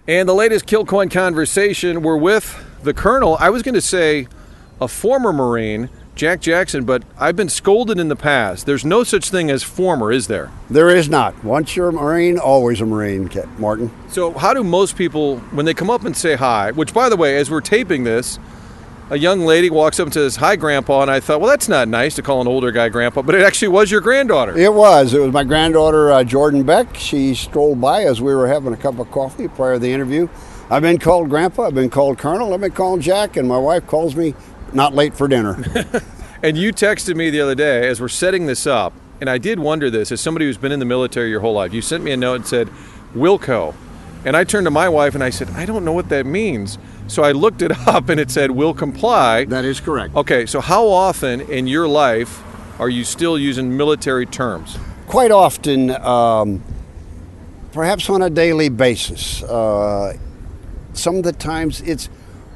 And the latest Kilcoyne Conversation, we're with the Colonel. I was going to say a former Marine, Jack Jackson, but I've been scolded in the past. There's no such thing as former, is there? There is not. Once you're a Marine, always a Marine, Martin. So how do most people, when they come up and say hi, which, by the way, as we're taping this, a young lady walks up and says, "Hi, Grandpa," and I thought, well, that's not nice to call an older guy Grandpa, but it actually was your granddaughter. It was. It was my granddaughter, Jordan Beck. She strolled by as we were having a cup of coffee prior to the interview. I've been called Grandpa. I've been called Colonel. I've been called Jack, and my wife calls me not late for dinner. And you texted me the other day as we're setting this up, and I did wonder this, as somebody who's been in the military your whole life, you sent me a note and said, Wilco. And I turned to my wife and I said, I don't know what that means. So I looked it up and it said, will comply. That is correct. Okay, so how often in your life are you still using military terms? Quite often, perhaps on a daily basis. Some of the times it's,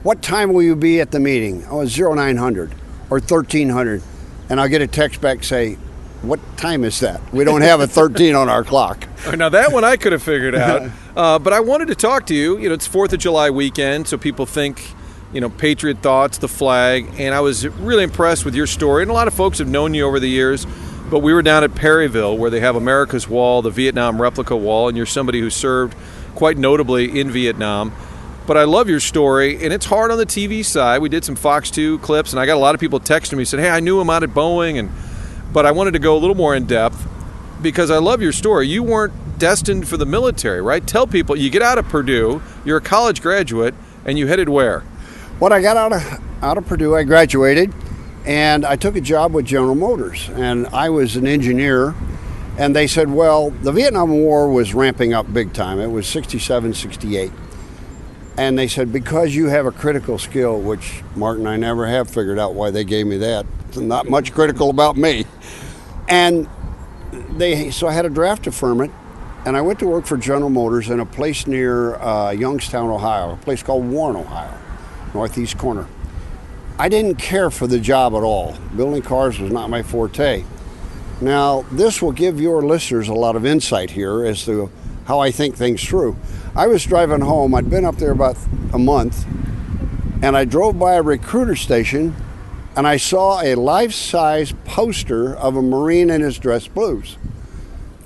what time will you be at the meeting? Oh, it's 0900 or 1300. And I'll get a text back say, what time is that? We don't have a 13 on our clock. Now that one I could have figured out. But I wanted to talk to you. You know, it's 4th of July weekend, so people think, you know, Patriot thoughts, the flag. And I was really impressed with your story. And a lot of folks have known you over the years. But we were down at Perryville where they have America's Wall, the Vietnam replica wall. And you're somebody who served quite notably in Vietnam. But I love your story, and it's hard on the TV side. We did some Fox 2 clips, and I got a lot of people texting me, said, hey, I knew him out at Boeing, but I wanted to go a little more in depth because I love your story. You weren't destined for the military, right? Tell people, you get out of Purdue, you're a college graduate, and you headed where? When I got out of Purdue, I graduated, and I took a job with General Motors, and I was an engineer, and they said, well, the Vietnam War was ramping up big time. It was 67, 68. And they said, because you have a critical skill, which, Martin, I never have figured out why they gave me that. It's not much critical about me. And so I had a draft deferment, and I went to work for General Motors in a place near Youngstown, Ohio, a place called Warren, Ohio, northeast corner. I didn't care for the job at all. Building cars was not my forte. Now, this will give your listeners a lot of insight here as to how I think things through. I was driving home. I'd been up there about a month, and I drove by a recruiter station, and I saw a life-size poster of a Marine in his dress blues.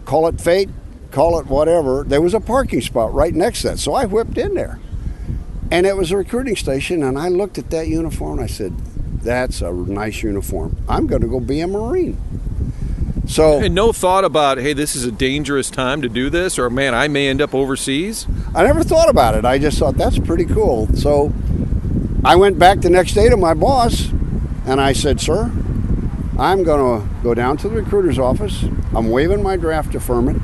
Call it fate, call it whatever. There was a parking spot right next to that, so I whipped in there. And it was a recruiting station, and I looked at that uniform, and I said, that's a nice uniform. I'm going to go be a Marine. So, and no thought about, hey, this is a dangerous time to do this, or man, I may end up overseas? I never thought about it. I just thought, that's pretty cool. So I went back the next day to my boss, and I said, sir, I'm going to go down to the recruiter's office. I'm waiving my draft deferment.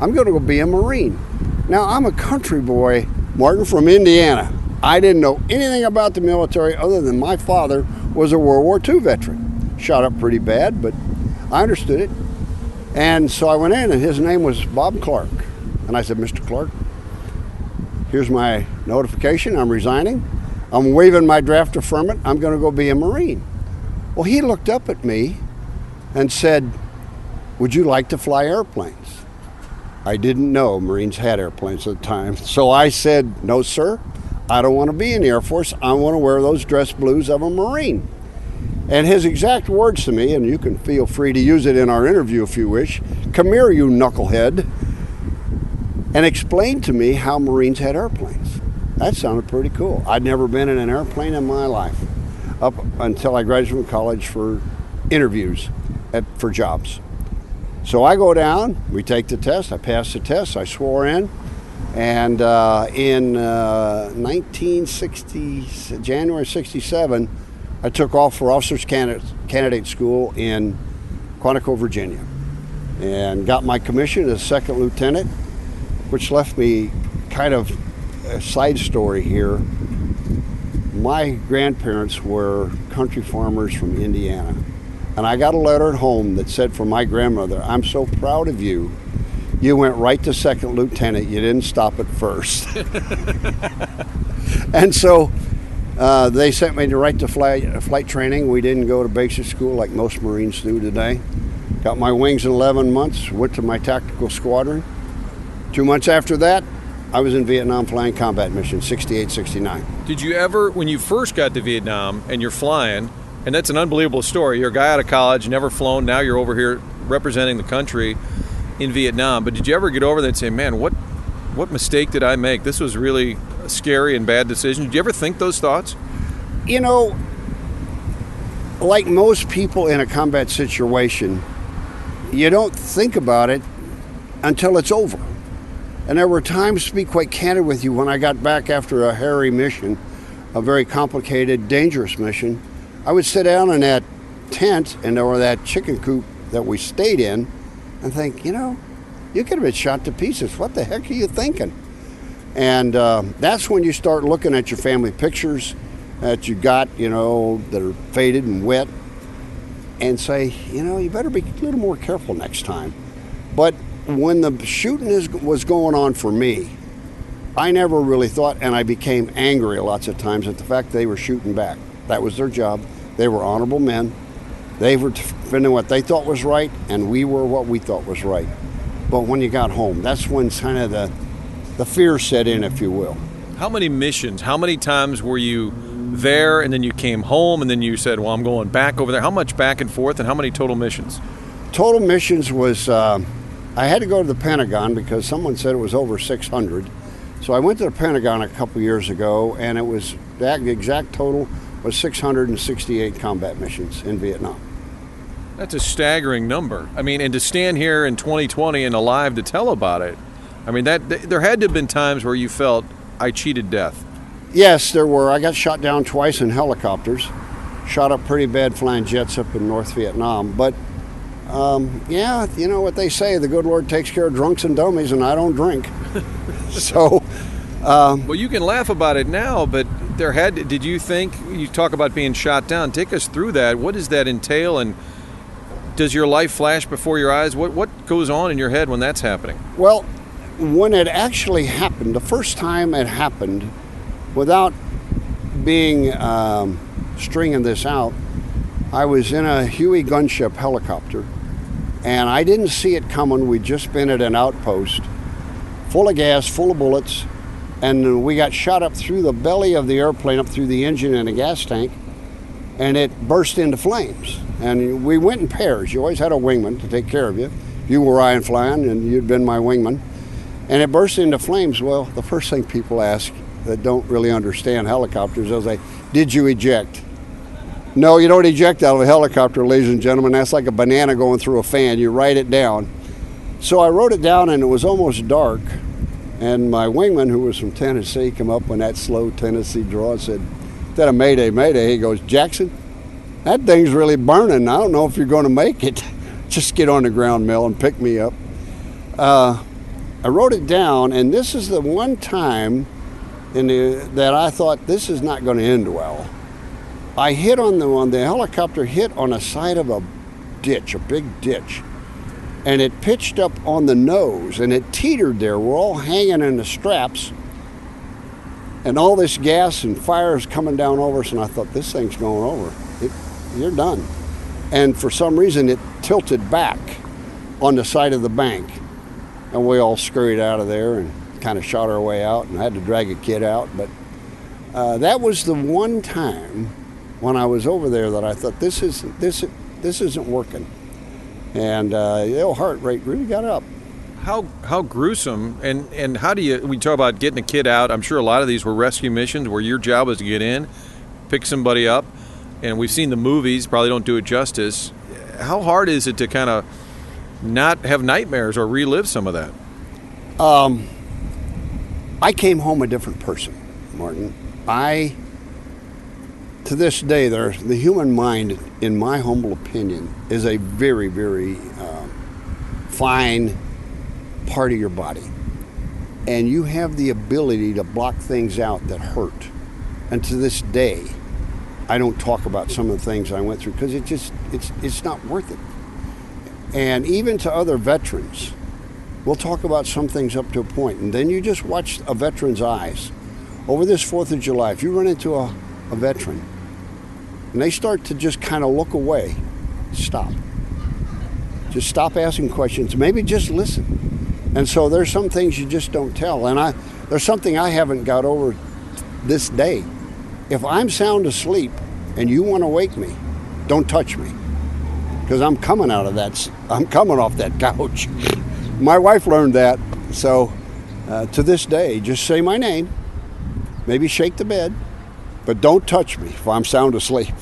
I'm going to go be a Marine. Now, I'm a country boy, Martin, from Indiana. I didn't know anything about the military other than my father was a World War II veteran. Shot up pretty bad, but I understood it. And so I went in, and his name was Bob Clark. And I said, Mr. Clark, here's my notification. I'm resigning. I'm waiving my draft deferment. I'm going to go be a Marine. Well, he looked up at me and said, would you like to fly airplanes? I didn't know Marines had airplanes at the time. So I said, no, sir. I don't want to be in the Air Force. I want to wear those dress blues of a Marine. And his exact words to me, and you can feel free to use it in our interview if you wish, come here, you knucklehead, and explain to me how Marines had airplanes. That sounded pretty cool. I'd never been in an airplane in my life up until I graduated from college for interviews for jobs. So I go down, we take the test, I pass the test, I swore in, and in 1960, January 67, I took off for officers candidate school in Quantico, Virginia, and got my commission as second lieutenant, which left me kind of a side story here. My grandparents were country farmers from Indiana, and I got a letter at home that said from my grandmother, I'm so proud of you. You went right to second lieutenant. You didn't stop at first. And so they sent me right to flight training. We didn't go to basic school like most Marines do today. Got my wings in 11 months, went to my tactical squadron. 2 months after that, I was in Vietnam flying combat mission, 68, 69. Did you ever, when you first got to Vietnam and you're flying, and that's an unbelievable story, you're a guy out of college, never flown, now you're over here representing the country in Vietnam, but did you ever get over there and say, man, what mistake did I make? This was really a scary and bad decision. Did you ever think those thoughts? You know, like most people in a combat situation, you don't think about it until it's over. And there were times, to be quite candid with you, when I got back after a hairy mission, a very complicated, dangerous mission, I would sit down in that tent or that chicken coop that we stayed in and think, you know, you could have been shot to pieces. What the heck are you thinking? And that's when you start looking at your family pictures that you got, you know, that are faded and wet, and say, you know, you better be a little more careful next time. But when the shooting was going on for me, I never really thought, and I became angry lots of times at the fact they were shooting back. That was their job. They were honorable men. They were defending what they thought was right, and we were what we thought was right. But when you got home, that's when kind of the fear set in, if you will. How many missions, how many times were you there and then you came home and then you said, well, I'm going back over there? How much back and forth, and how many total missions? Total missions was, I had to go to the Pentagon because someone said it was over 600. So I went to the Pentagon a couple years ago, and it was, that exact total was 668 combat missions in Vietnam. That's a staggering number. I mean, and to stand here in 2020 and alive to tell about it, I mean, there had to have been times where you felt, I cheated death. Yes, there were. I got shot down twice in helicopters, shot up pretty bad flying jets up in North Vietnam. But, yeah, you know what they say, the good Lord takes care of drunks and dummies, and I don't drink. So... well, you can laugh about it now, but did you think, you talk about being shot down, take us through that. What does that entail, and does your life flash before your eyes? What goes on in your head when that's happening? Well, when it actually happened, the first time it happened, without being stringing this out, I was in a Huey gunship helicopter, and I didn't see it coming. We'd just been at an outpost, full of gas, full of bullets, and we got shot up through the belly of the airplane, up through the engine and a gas tank, and it burst into flames. And we went in pairs. You always had a wingman to take care of you. You were Ryan flying, and you'd been my wingman. And it burst into flames. Well, the first thing people ask that don't really understand helicopters, they'll say, did you eject? No, you don't eject out of a helicopter, ladies and gentlemen. That's like a banana going through a fan. You write it down. So I wrote it down, and it was almost dark. And my wingman, who was from Tennessee, came up on that slow Tennessee draw and said, instead of Mayday, Mayday, he goes, Jackson, that thing's really burning. I don't know if you're going to make it. Just get on the ground, Mel, and pick me up. I wrote it down, and this is the one time that I thought this is not going to end well. I hit on the helicopter hit on the side of a ditch, a big ditch, and it pitched up on the nose, and it teetered there. We're all hanging in the straps, and all this gas and fire is coming down over us, and I thought, this thing's going over. You're done. And for some reason, it tilted back on the side of the bank, and we all scurried out of there and kind of shot our way out, and I had to drag a kid out. But that was the one time when I was over there that I thought, this isn't working. And the heart rate really got up. How gruesome, and how do you, we talk about getting a kid out, I'm sure a lot of these were rescue missions where your job was to get in, pick somebody up, and we've seen the movies, probably don't do it justice. How hard is it to kind of not have nightmares or relive some of that? I came home a different person, Martin. To this day, the human mind, in my humble opinion, is a very, very fine part of your body. And you have the ability to block things out that hurt. And to this day, I don't talk about some of the things I went through because it's not worth it. And even to other veterans, we'll talk about some things up to a point, and then you just watch a veteran's eyes. Over this 4th of July, if you run into a veteran, and they start to just kind of look away, stop. Just stop asking questions. Maybe just listen. And so there's some things you just don't tell. And There's something I haven't got over this day. If I'm sound asleep and you want to wake me, don't touch me, because I'm coming off that couch. My wife learned that, so to this day, just say my name, maybe shake the bed, but don't touch me if I'm sound asleep.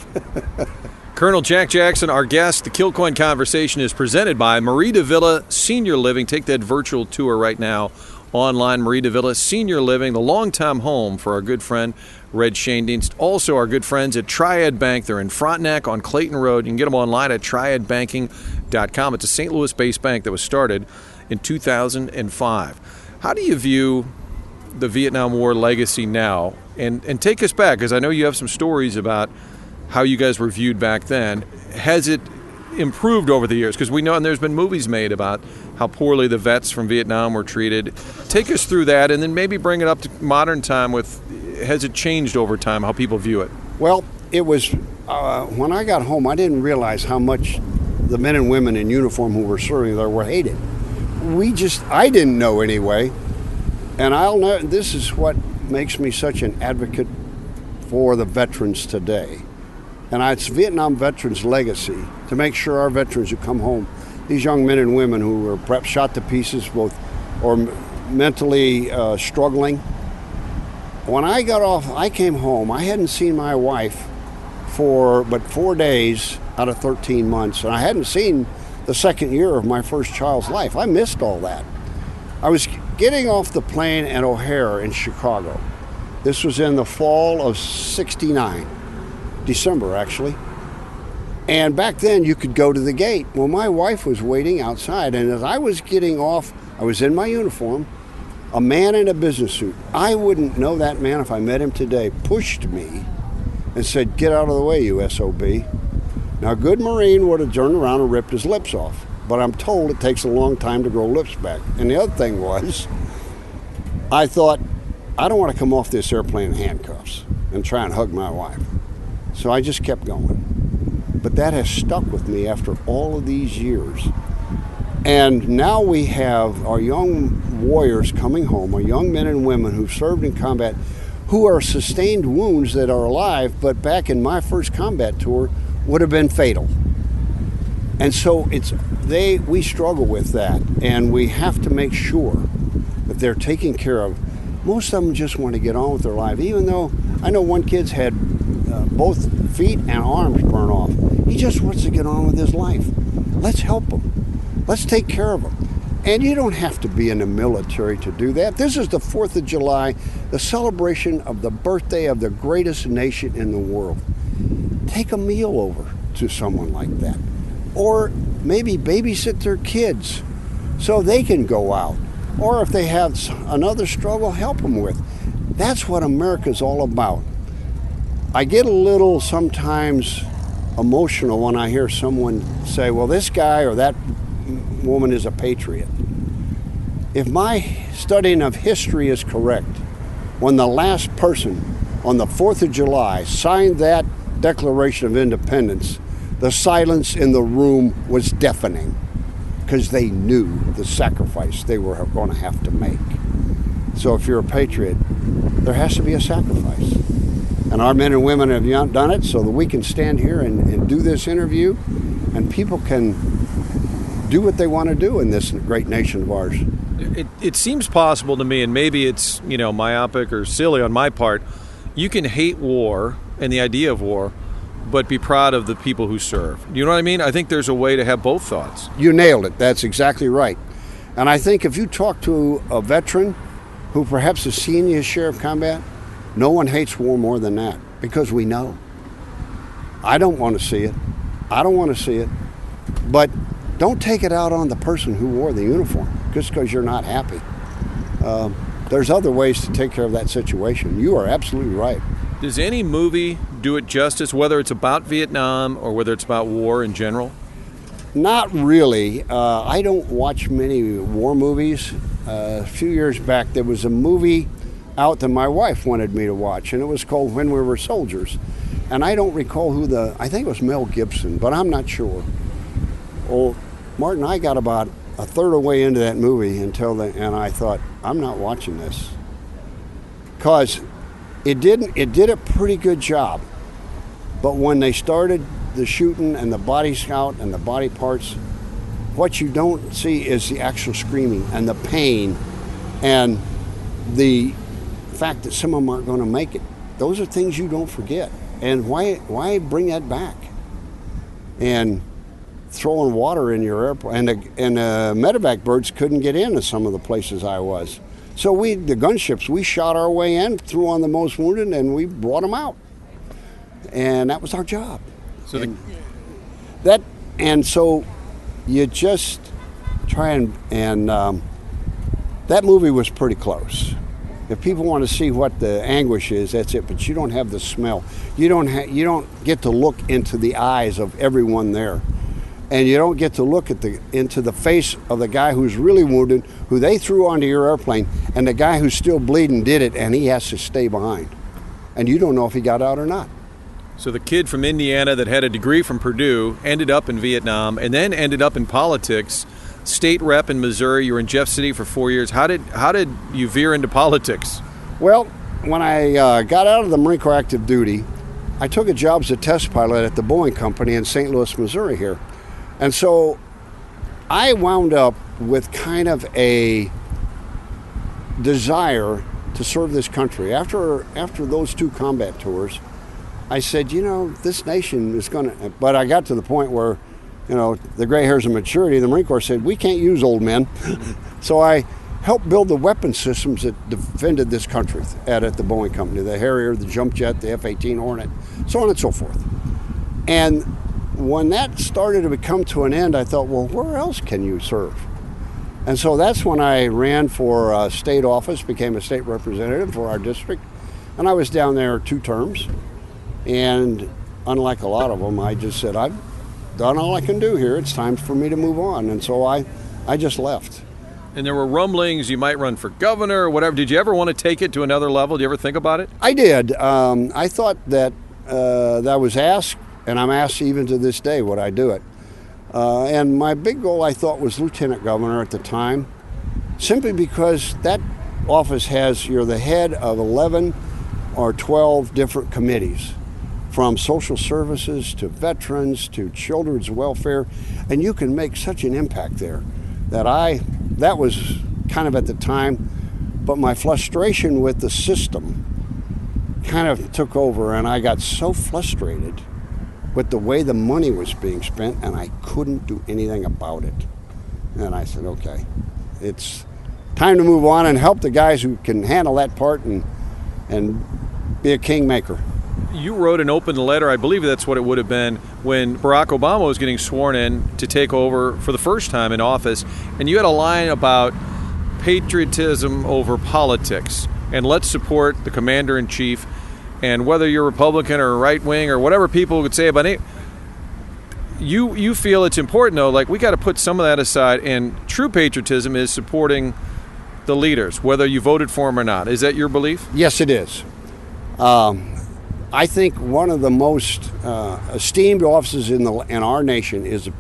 Colonel Jack Jackson, our guest. The Kilcoyne Conversation is presented by Marita Villa Senior Living. Take that virtual tour right now online. Marita Villa Senior Living, the longtime home for our good friend Red Schoendienst. Also our good friends at Triad Bank. They're in Frontenac on Clayton Road. You can get them online at triadbanking.com. It's a St. Louis-based bank that was started in 2005. How do you view the Vietnam War legacy now? And take us back, because I know you have some stories about how you guys were viewed back then. Has it improved over the years? Because we know, and there's been movies made about how poorly the vets from Vietnam were treated. Take us through that, and then maybe bring it up to modern time with, has it changed over time, how people view it? Well, it was, when I got home, I didn't realize how much the men and women in uniform who were serving there were hated. I didn't know anyway. And I'll know, this is what makes me such an advocate for the veterans today. And it's Vietnam veterans' legacy to make sure our veterans who come home, these young men and women who were perhaps shot to pieces or mentally struggling. When I got off, I came home. I hadn't seen my wife for but 4 days out of 13 months. And I hadn't seen the second year of my first child's life. I missed all that. I was getting off the plane at O'Hare in Chicago. This was in the fall of '69. December, actually. And back then you could go to the gate. Well, my wife was waiting outside, and as I was getting off, I was in my uniform, a man in a business suit. I wouldn't know that man if I met him today, pushed me and said, "Get out of the way, you SOB." Now, a good Marine would have turned around and ripped his lips off, but I'm told it takes a long time to grow lips back. And the other thing was, I thought, I don't want to come off this airplane in handcuffs and try and hug my wife. So I just kept going. But that has stuck with me after all of these years. And now we have our young warriors coming home, our young men and women who've served in combat, who are sustained wounds that are alive, but back in my first combat tour would have been fatal. And so we struggle with that, and we have to make sure that they're taken care of. Most of them just want to get on with their life, even though I know one kid's had both feet and arms burn off. He just wants to get on with his life. Let's help him. Let's take care of him. And you don't have to be in the military to do that. This is the 4th of July, the celebration of the birthday of the greatest nation in the world. Take a meal over to someone like that. Or maybe babysit their kids so they can go out. Or if they have another struggle, help them with. That's what America's all about. I get a little sometimes emotional when I hear someone say, well, this guy or that woman is a patriot. If my studying of history is correct, when the last person on the 4th of July signed that Declaration of Independence, the silence in the room was deafening because they knew the sacrifice they were going to have to make. So if you're a patriot, there has to be a sacrifice. And our men and women have done it so that we can stand here and do this interview, and people can do what they want to do in this great nation of ours. It seems possible to me, and maybe it's myopic or silly on my part, you can hate war and the idea of war, but be proud of the people who serve. You know what I mean? I think there's a way to have both thoughts. You nailed it. That's exactly right. And I think if you talk to a veteran who perhaps has seen his share of combat, no one hates war more than that, because we know. I don't want to see it. I don't want to see it. But don't take it out on the person who wore the uniform just because you're not happy. There's other ways to take care of that situation. You are absolutely right. Does any movie do it justice, whether it's about Vietnam or whether it's about war in general? Not really. I don't watch many war movies. A few years back, there was a movie out that my wife wanted me to watch, and it was called When We Were Soldiers. And I don't recall I think it was Mel Gibson, but I'm not sure. Well, Martin, I got about a third of the way into that movie and I thought, I'm not watching this. because it did a pretty good job. But when they started the shooting and the body scout and the body parts, what you don't see is the actual screaming and the pain and the fact that some of them aren't going to make it. Those are things you don't forget. And why bring that back? And throwing water in your airplane, and the medevac birds couldn't get into some of the places I was. So the gunships, we shot our way in, threw on the most wounded, and we brought them out. And that was our job. So so you just try and that movie was pretty close. If people want to see what the anguish is, that's it. But you don't have the smell. You don't get to look into the eyes of everyone there, and you don't get to look into the face of the guy who's really wounded, who they threw onto your airplane, and the guy who's still bleeding did it, and he has to stay behind, and you don't know if he got out or not. So the kid from Indiana that had a degree from Purdue ended up in Vietnam, and then ended up in politics. State rep in Missouri. You were in Jeff City for 4 years. How did you veer into politics? Well, when I got out of the Marine Corps active duty, I took a job as a test pilot at the Boeing company in St. Louis, Missouri here. And so I wound up with kind of a desire to serve this country. After those 2 combat tours, I said, this nation is going to... But I got to the point where the gray hairs of maturity, the Marine Corps said, we can't use old men. So I helped build the weapon systems that defended this country at the Boeing company, the Harrier, the jump jet, the F-18 Hornet, so on and so forth. And when that started to come to an end, I thought, well, where else can you serve? And so that's when I ran for a state office, became a state representative for our district. And I was down there 2 terms. And unlike a lot of them, I just said, I've done all I can do here. It's time for me to move on. And so I just left. And there were rumblings you might run for governor or whatever. Did you ever want to take it to another level? Did you ever think about it? I did. I thought that that was asked, and I'm asked even to this day, would I do it? And my big goal, I thought, was lieutenant governor at the time, simply because that office you're the head of 11 or 12 different committees, from social services to veterans to children's welfare, and you can make such an impact there that was kind of at the time, but my frustration with the system kind of took over, and I got so frustrated with the way the money was being spent, and I couldn't do anything about it. And I said, okay, it's time to move on and help the guys who can handle that part and be a kingmaker. You wrote an open letter, I believe that's what it would have been, when Barack Obama was getting sworn in to take over for the first time in office, and you had a line about patriotism over politics, and let's support the commander-in-chief, and whether you're Republican or right-wing or whatever people would say about it, you feel it's important, though, like we got to put some of that aside, and true patriotism is supporting the leaders, whether you voted for them or not. Is that your belief? Yes, it is. I think one of the most esteemed offices in our nation is the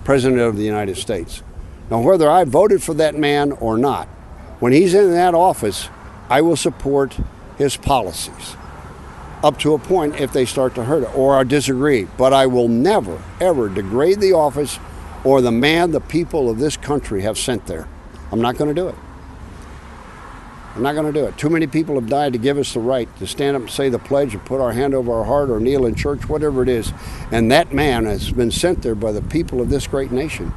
President of the United States. Now, whether I voted for that man or not, when he's in that office, I will support his policies up to a point if they start to hurt it or I disagree. But I will never, ever degrade the office or the man the people of this country have sent there. I'm not going to do it. I'm not going to do it. Too many people have died to give us the right to stand up and say the pledge or put our hand over our heart or kneel in church, whatever it is. And that man has been sent there by the people of this great nation.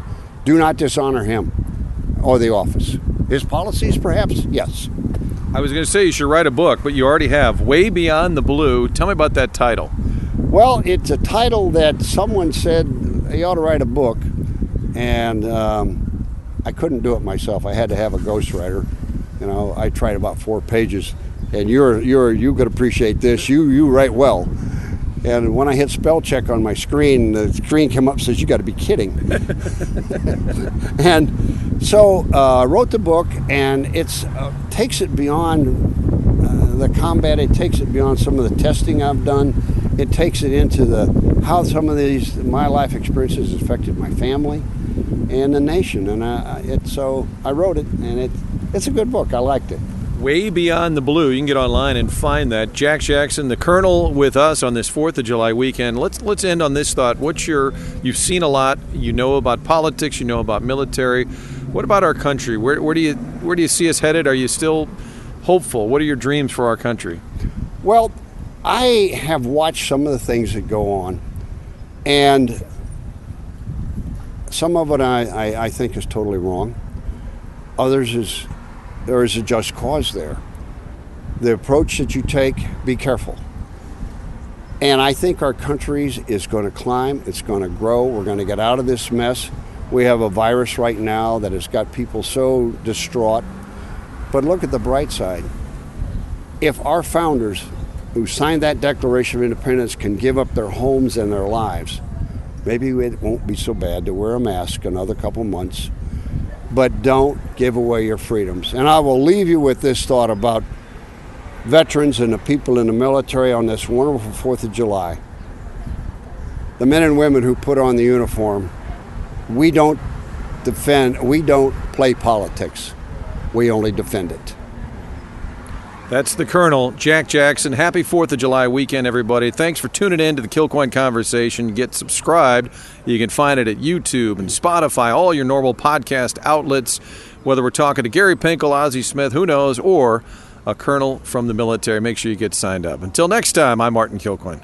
Do not dishonor him or the office. His policies, perhaps? Yes. I was going to say you should write a book, but you already have. Way Beyond the Blue. Tell me about that title. Well, it's a title that someone said you ought to write a book. And I couldn't do it myself. I had to have a ghostwriter. I tried about 4 pages, and you could appreciate this. You write well, and when I hit spell check on my screen, the screen came up and says, "You got to be kidding." And so I wrote the book, and it takes it beyond the combat. It takes it beyond some of the testing I've done. It takes it into how some of my life experiences affected my family and the nation. And so I wrote it, and it's a good book. I liked it. Way Beyond the Blue. You can get online and find that. Jack Jackson, the Colonel, with us on this 4th of July weekend. Let's end on this thought. You've seen a lot. You know about politics. You know about military. What about our country? Where do you see us headed? Are you still hopeful? What are your dreams for our country? Well, I have watched some of the things that go on, and some of it I think is totally wrong. Others there is a just cause there. The approach that you take, be careful. And I think our country is going to climb, it's going to grow, we're going to get out of this mess. We have a virus right now that has got people so distraught. But look at the bright side. If our founders who signed that Declaration of Independence can give up their homes and their lives, maybe it won't be so bad to wear a mask another couple months. But don't give away your freedoms. And I will leave you with this thought about veterans and the people in the military on this wonderful 4th of July. The men and women who put on the uniform, we don't play politics. We only defend it. That's the Colonel, Jack Jackson. Happy 4th of July weekend, everybody. Thanks for tuning in to the Kilcoyne Conversation. Get subscribed. You can find it at YouTube and Spotify, all your normal podcast outlets, whether we're talking to Gary Pinkel, Ozzie Smith, who knows, or a colonel from the military. Make sure you get signed up. Until next time, I'm Martin Kilcoyne.